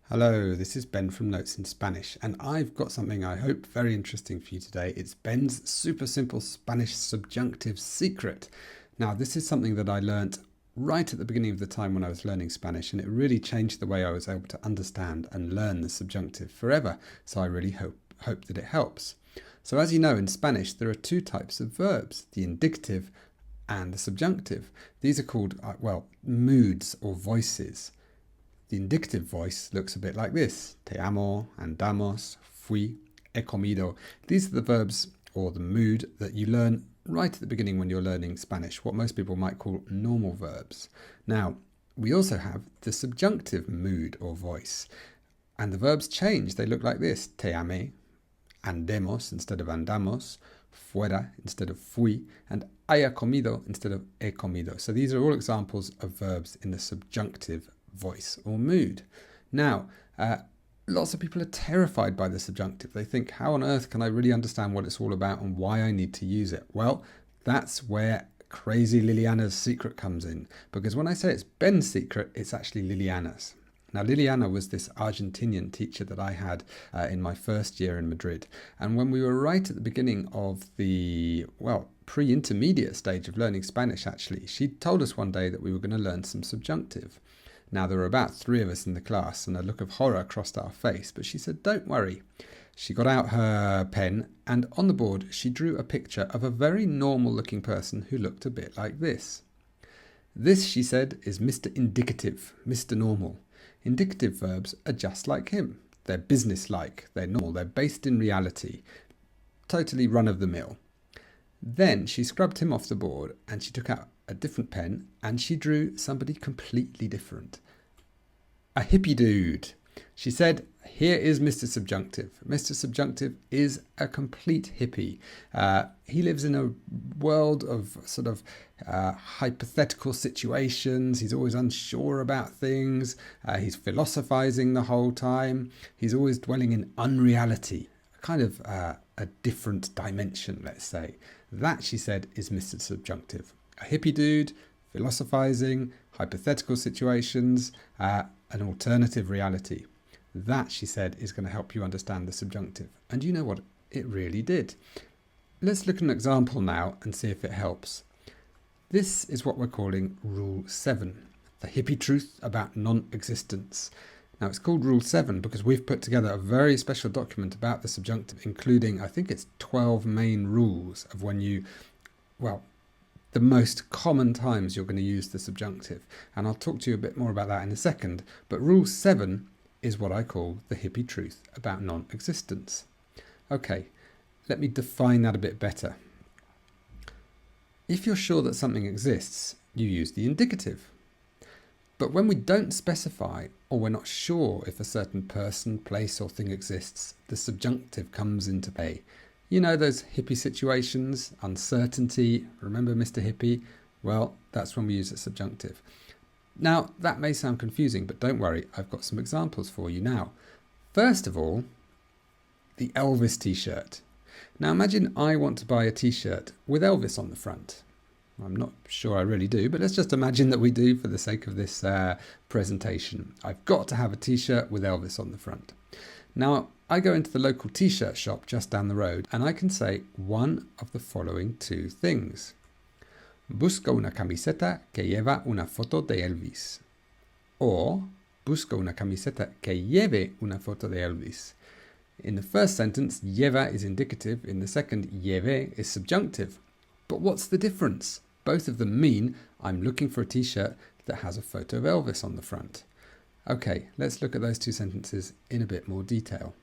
Hello, this is Ben from Notes in Spanish, and I've got something I hope very interesting for you today. It's Ben's super simple Spanish subjunctive secret. Now, this is something that I learnt right at the beginning of the time when I was learning Spanish, and it really changed the way I was able to understand and learn the subjunctive forever. So I really hope that it helps. So as you know, in Spanish, there are two types of verbs, the indicative and the subjunctive. These are called, moods or voices. The indicative voice looks a bit like this. Te amo, andamos, fui, he comido. These are the verbs or the mood that you learn right at the beginning when you're learning Spanish, what most people might call normal verbs. Now, we also have the subjunctive mood or voice. And the verbs change. They look like this. Te amé, andemos instead of andamos, fuera instead of fui, and haya comido instead of he comido. So these are all examples of verbs in the subjunctive voice or mood. Now, lots of people are terrified by the subjunctive. They think, how on earth can I really understand what it's all about and why I need to use it? Well, that's where crazy Liliana's secret comes in. Because when I say it's Ben's secret, it's actually Liliana's. Now, Liliana was this Argentinian teacher that I had in my first year in Madrid. And when we were right at the beginning of the, pre-intermediate stage of learning Spanish, actually, she told us one day that we were going to learn some subjunctive. Now, there were about 3 of us in the class, and a look of horror crossed our face, but she said, don't worry. She got out her pen, and on the board, she drew a picture of a very normal-looking person who looked a bit like this. This, she said, is Mr. Indicative, Mr. Normal. Indicative verbs are just like him. They're business-like, they're normal, they're based in reality, totally run-of-the-mill. Then she scrubbed him off the board, and she took out a different pen, and she drew somebody completely different. A hippie dude. She said, here is Mr. Subjunctive. Mr. Subjunctive is a complete hippie. He lives in a world of sort of hypothetical situations. He's always unsure about things. He's philosophizing the whole time. He's always dwelling in unreality, kind of a different dimension, let's say. That, she said, is Mr. Subjunctive. A hippie dude, philosophizing, hypothetical situations, an alternative reality. That, she said, is going to help you understand the subjunctive. And you know what? It really did. Let's look at an example now and see if it helps. This is what we're calling Rule 7, the hippie truth about non-existence. Now, it's called Rule 7 because we've put together a very special document about the subjunctive, including, I think it's 12 main rules of when you, the most common times you're going to use the subjunctive. And I'll talk to you a bit more about that in a second. But Rule 7 is what I call the hippie truth about non-existence. Okay, let me define that a bit better. If you're sure that something exists, you use the indicative. But when we don't specify, or we're not sure if a certain person, place or thing exists, the subjunctive comes into play. You know those hippie situations, uncertainty, remember Mr. Hippie? Well, that's when we use the subjunctive. Now, that may sound confusing, but don't worry, I've got some examples for you now. First of all, the Elvis T-Shirt. Now imagine I want to buy a T-shirt with Elvis on the front. I'm not sure I really do, but let's just imagine that we do for the sake of this presentation. I've got to have a T-shirt with Elvis on the front. Now, I go into the local T-shirt shop just down the road and I can say one of the following 2 things. Busco una camiseta que lleva una foto de Elvis. Or, busco una camiseta que lleve una foto de Elvis. In the first sentence, lleva is indicative. In the second, lleve is subjunctive. But what's the difference? Both of them mean I'm looking for a T-shirt that has a photo of Elvis on the front. Okay, let's look at those 2 sentences in a bit more detail.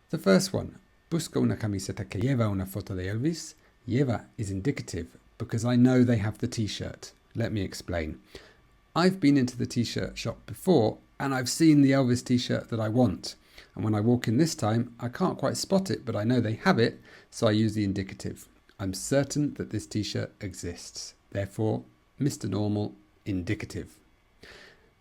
The first one, busco una camiseta que lleva una foto de Elvis. Lleva is indicative because I know they have the T-shirt. Let me explain. I've been into the T-shirt shop before and I've seen the Elvis T-shirt that I want. And when I walk in this time, I can't quite spot it, but I know they have it, so I use the indicative. I'm certain that this T-shirt exists. Therefore, Mr. Normal, indicative.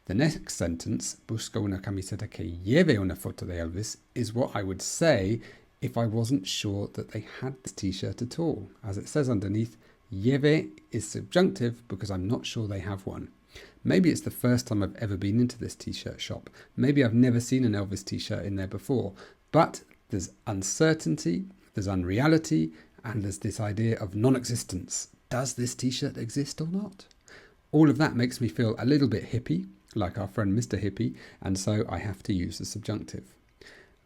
The next sentence, busco una camiseta que lleve una foto de Elvis, is what I would say if I wasn't sure that they had this T-shirt at all. As it says underneath, lleve is subjunctive because I'm not sure they have one. Maybe it's the first time I've ever been into this t-shirt shop. Maybe I've never seen an Elvis t-shirt in there before. But there's uncertainty, there's unreality, and there's this idea of non-existence. Does this t-shirt exist or not? All of that makes me feel a little bit hippie, like our friend Mr. Hippie, and so I have to use the subjunctive.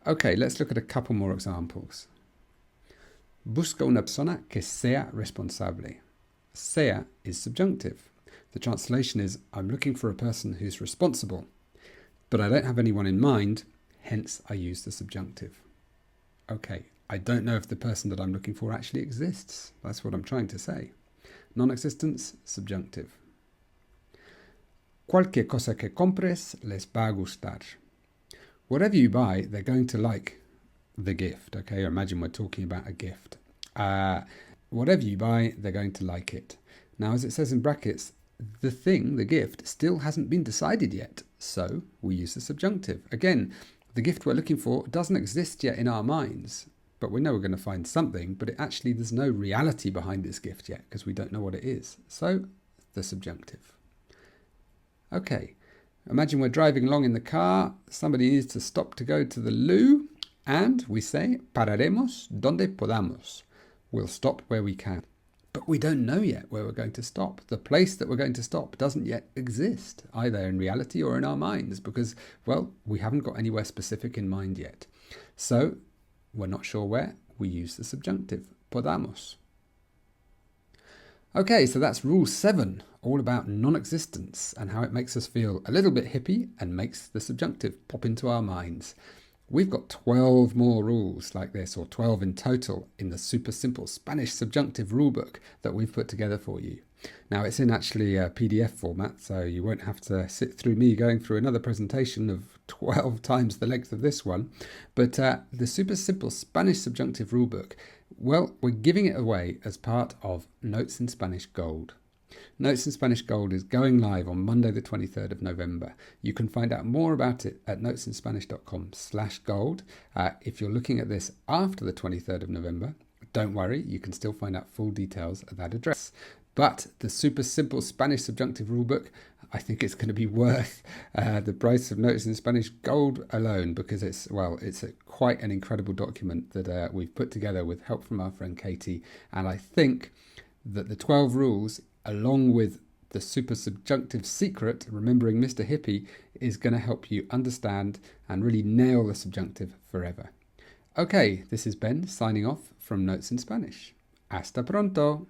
Okay, let's look at a couple more examples. Busca una persona que sea responsable. Sea is subjunctive. The translation is, I'm looking for a person who's responsible, but I don't have anyone in mind, hence I use the subjunctive. Okay, I don't know if the person that I'm looking for actually exists. That's what I'm trying to say. Non-existence, subjunctive. Cualquier cosa que compres les va a gustar. Whatever you buy, they're going to like the gift. Okay, imagine we're talking about a gift. Whatever you buy, they're going to like it. Now, as it says in brackets, the thing, the gift, still hasn't been decided yet. So we use the subjunctive. Again, the gift we're looking for doesn't exist yet in our minds, but we know we're going to find something, but there's no reality behind this gift yet because we don't know what it is. So the subjunctive. Okay, imagine we're driving along in the car, somebody needs to stop to go to the loo, and we say, pararemos donde podamos. We'll stop where we can. But we don't know yet where we're going to stop. The place that we're going to stop doesn't yet exist, either in reality or in our minds, because, well, we haven't got anywhere specific in mind yet. So, we're not sure where, we use the subjunctive, podamos. Okay, so that's rule 7, all about non-existence and how it makes us feel a little bit hippie and makes the subjunctive pop into our minds. We've got 12 more rules like this, or 12 in total, in the super simple Spanish subjunctive rulebook that we've put together for you. Now, it's in actually a PDF format, so you won't have to sit through me going through another presentation of 12 times the length of this one. But the super simple Spanish subjunctive rulebook, well, we're giving it away as part of Notes in Spanish Gold. Notes in Spanish Gold is going live on Monday the 23rd of November. You can find out more about it at notesinspanish.com/gold. If you're looking at this after the 23rd of November, don't worry, you can still find out full details at that address. But the super simple Spanish subjunctive rulebook, I think it's going to be worth the price of Notes in Spanish Gold alone, because it's quite an incredible document that we've put together with help from our friend Katie. And I think that the 12 rules, along with the super subjunctive secret, remembering Mr. Hippie, is going to help you understand and really nail the subjunctive forever. Okay, this is Ben signing off from Notes in Spanish. Hasta pronto!